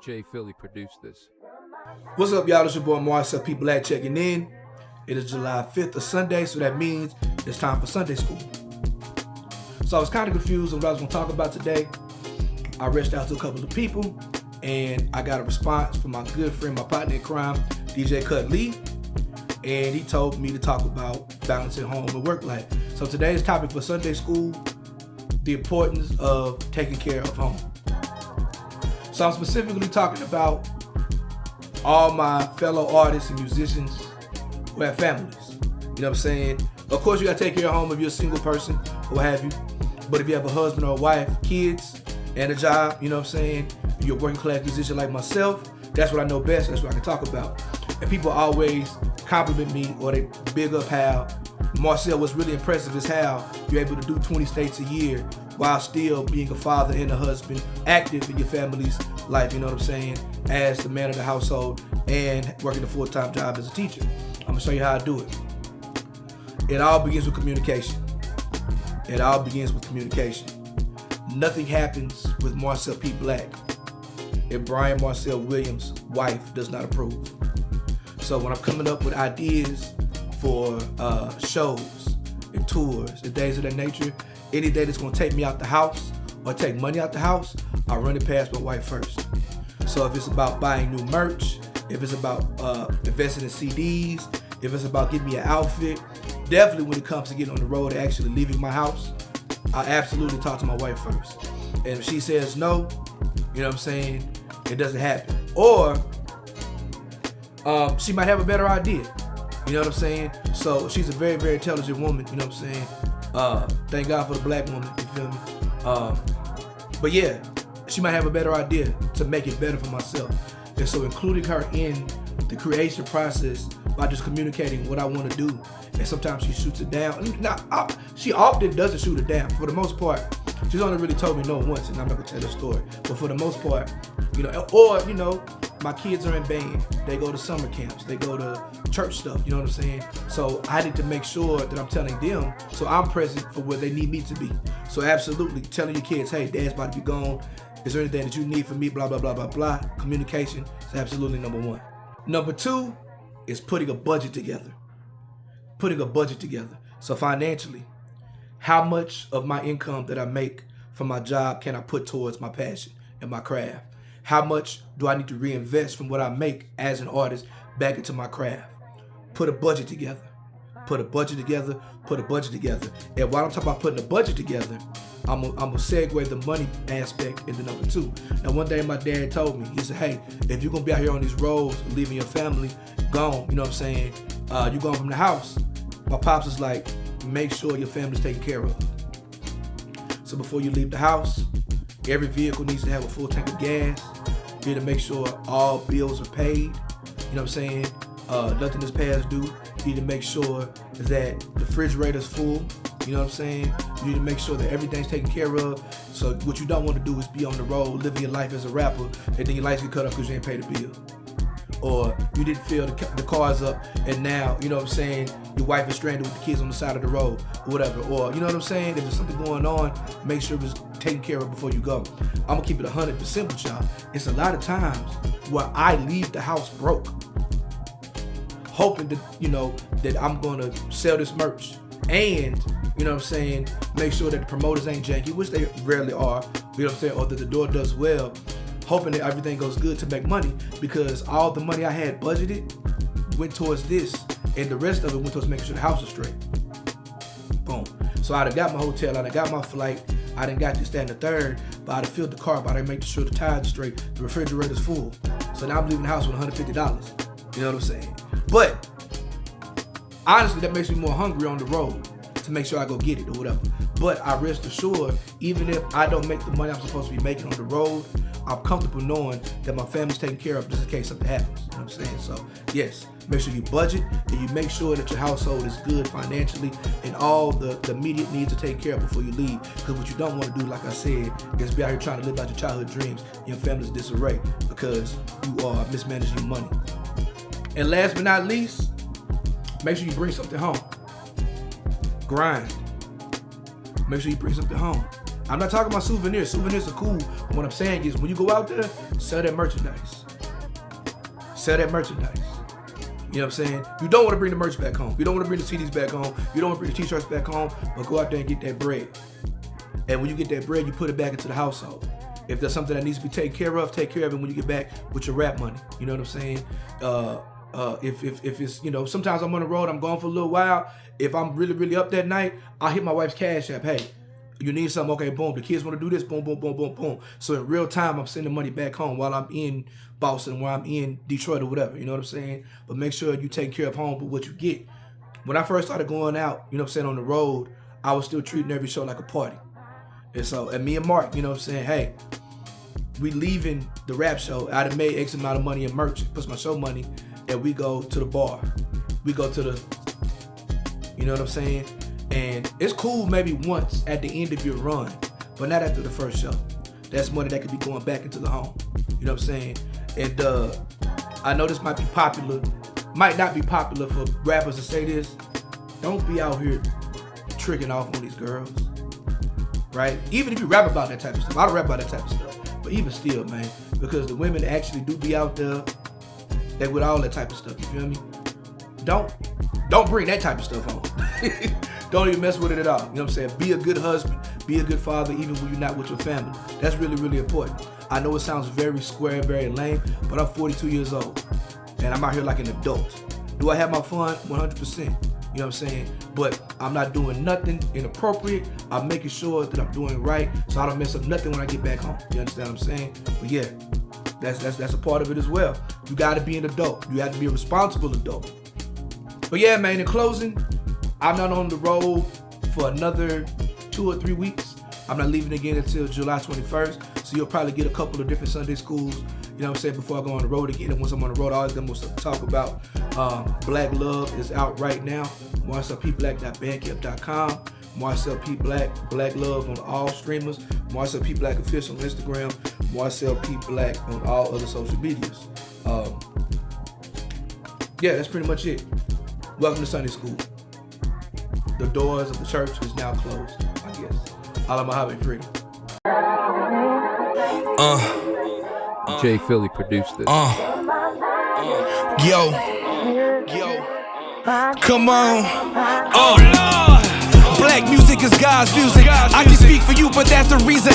Jay Philly produced this. What's up, y'all? It's your boy Marcel P. Black checking in. It is July 5th, a Sunday, so that means it's time for Sunday school. So I was kind of confused on what I was going to talk about today. I reached out to a couple of people, and I got a response from my good friend, my partner in crime, DJ Cut Lee, and he told me to talk about balancing home and work life. So today's topic for Sunday school, the importance of taking care of home. So I'm specifically talking about all my fellow artists and musicians who have families. You know what I'm saying? Of course, you gotta take care of home if you're a single person or what have you. But if you have a husband or a wife, kids, and a job, you know what I'm saying? If you're a working class musician like myself, that's what I know best, that's what I can talk about. And people always compliment me or they big up how Marcel, what's really impressive is how you're able to do 20 states a year while still being a father and a husband, active in your family's life, you know what I'm saying, as the man of the household and working a full-time job as a teacher. I'm gonna show you how I do it. It all begins with communication. It all begins with communication. Nothing happens with Marcel P. Black if Brian Marcel Williams' wife does not approve. So when I'm coming up with ideas for shows and tours and things of that nature, any day that's gonna take me out the house or take money out the house, I run it past my wife first. So if it's about buying new merch, if it's about investing in CDs, if it's about getting me an outfit, definitely when it comes to getting on the road and actually leaving my house, I absolutely talk to my wife first. And if she says no, you know what I'm saying, it doesn't happen. Or she might have a better idea. You know what I'm saying? So she's a very, very intelligent woman, you know what I'm saying? Thank God for the black woman, you feel me? But yeah, she might have a better idea to make it better for myself. And so including her in the creation process by just communicating what I want to do. And sometimes she shoots it down. Now, she often doesn't shoot it down. For the most part, she's only really told me no once, and I'm not gonna tell the story. But for the most part, you know, or, you know, my kids are in band. They go to summer camps. They go to church stuff, you know what I'm saying? So I need to make sure that I'm telling them so I'm present for where they need me to be. So absolutely telling your kids, hey, dad's about to be gone. Is there anything that you need from me? Blah, blah, blah, blah, blah. Communication is absolutely number one. Number two is putting a budget together. Putting a budget together. So financially, how much of my income that I make from my job can I put towards my passion and my craft? How much do I need to reinvest from what I make as an artist back into my craft? Put a budget together. Put a budget together. Put a budget together. And while I'm talking about putting a budget together, I'm gonna segue the money aspect into number two. Now, one day my dad told me, he said, hey, if you're gonna be out here on these roads, leaving your family gone, you know what I'm saying? You gone from the house. My pops is like, make sure your family's taken care of. So before you leave the house, every vehicle needs to have a full tank of gas. You need to make sure all bills are paid. You know what I'm saying? Nothing is past due. You need to make sure that the refrigerator's full. You know what I'm saying? You need to make sure that everything's taken care of. So what you don't want to do is be on the road, living your life as a rapper, and then your lights get cut off because you ain't paid the bill. Or you didn't fill the cars up, and now, you know what I'm saying, your wife is stranded with the kids on the side of the road, or whatever. Or, you know what I'm saying, if there's something going on, make sure it's taken care of before you go. I'm gonna keep it 100% with y'all. It's a lot of times where I leave the house broke, hoping that, you know, that I'm gonna sell this merch. And, you know what I'm saying, make sure that the promoters ain't janky, which they rarely are, you know what I'm saying, or that the door does well, hoping that everything goes good to make money, because all the money I had budgeted went towards this, and the rest of it went towards making sure the house was straight. Boom. So I done got my hotel, I done got my flight, I done got this, that, and the third, but I done filled the car, but I done make sure the tires are straight, the refrigerator's full. So now I'm leaving the house with $150. You know what I'm saying? But honestly, that makes me more hungry on the road to make sure I go get it or whatever. But I rest assured, even if I don't make the money I'm supposed to be making on the road, I'm comfortable knowing that my family's taken care of just in case something happens. You know what I'm saying? So yes, make sure you budget and you make sure that your household is good financially and all the immediate needs are taken care of before you leave. Because what you don't want to do, like I said, is be out here trying to live out your childhood dreams. Your family's disarray because you are mismanaging your money. And last but not least, make sure you bring something home. Grind. Make sure you bring something home. I'm not talking about souvenirs. Souvenirs are cool. But what I'm saying is when you go out there, sell that merchandise. Sell that merchandise. You know what I'm saying? You don't want to bring the merch back home. You don't want to bring the CDs back home. You don't want to bring the t-shirts back home, but go out there and get that bread. And when you get that bread, you put it back into the household. If there's something that needs to be taken care of, take care of it when you get back with your rap money. You know what I'm saying? If it's, you know, sometimes I'm on the road, I'm gone for a little while. If I'm really, really up that night, I'll hit my wife's Cash App. Hey, you need something? Okay, boom. The kids want to do this, boom, boom, boom, boom, boom. So in real time, I'm sending money back home while I'm in Boston, while I'm in Detroit or whatever. You know what I'm saying? But make sure you take care of home with what you get. When I first started going out, you know what I'm saying, on the road, I was still treating every show like a party. And so, and me and Mark, you know what I'm saying, hey, we leaving the rap show. I done made X amount of money in merch, plus my show money, and we go to the bar. We go to the, you know what I'm saying? And it's cool maybe once at the end of your run, but not after the first show. That's money that could be going back into the home. You know what I'm saying? And I know this might be popular, might not be popular for rappers to say this. Don't be out here tricking off on these girls, right? Even if you rap about that type of stuff. I don't rap about that type of stuff, but even still, man, because the women actually do be out there, they with all that type of stuff, you feel me? Don't bring that type of stuff home. Don't even mess with it at all. You know what I'm saying? Be a good husband, be a good father, even when you're not with your family. That's really, really important. I know it sounds very square, very lame, but I'm 42 years old, and I'm out here like an adult. Do I have my fun? 100%. You know what I'm saying? But I'm not doing nothing inappropriate. I'm making sure that I'm doing right, so I don't mess up nothing when I get back home. You understand what I'm saying? But yeah, that's a part of it as well. You gotta be an adult. You have to be a responsible adult. But yeah, man, in closing, I'm not on the road for another 2 or 3 weeks. I'm not leaving again until July 21st. So you'll probably get a couple of different Sunday schools, you know what I'm saying, before I go on the road again. And once I'm on the road, I always got more stuff to talk about. Black Love is out right now. MarcelPBlack.bandcamp.com. Marcel P. Black, Black Love on all streamers. Marcel P. Black Official on Instagram. Marcel P. Black on all other social medias. Yeah, that's pretty much it. Welcome to Sunday school. The doors of the church is now closed, I guess. Allah Muhammad freedom. Jay Philly produced this. Yo, come on. Oh Lord, black music is God's music. I can speak for you, but that's the reason.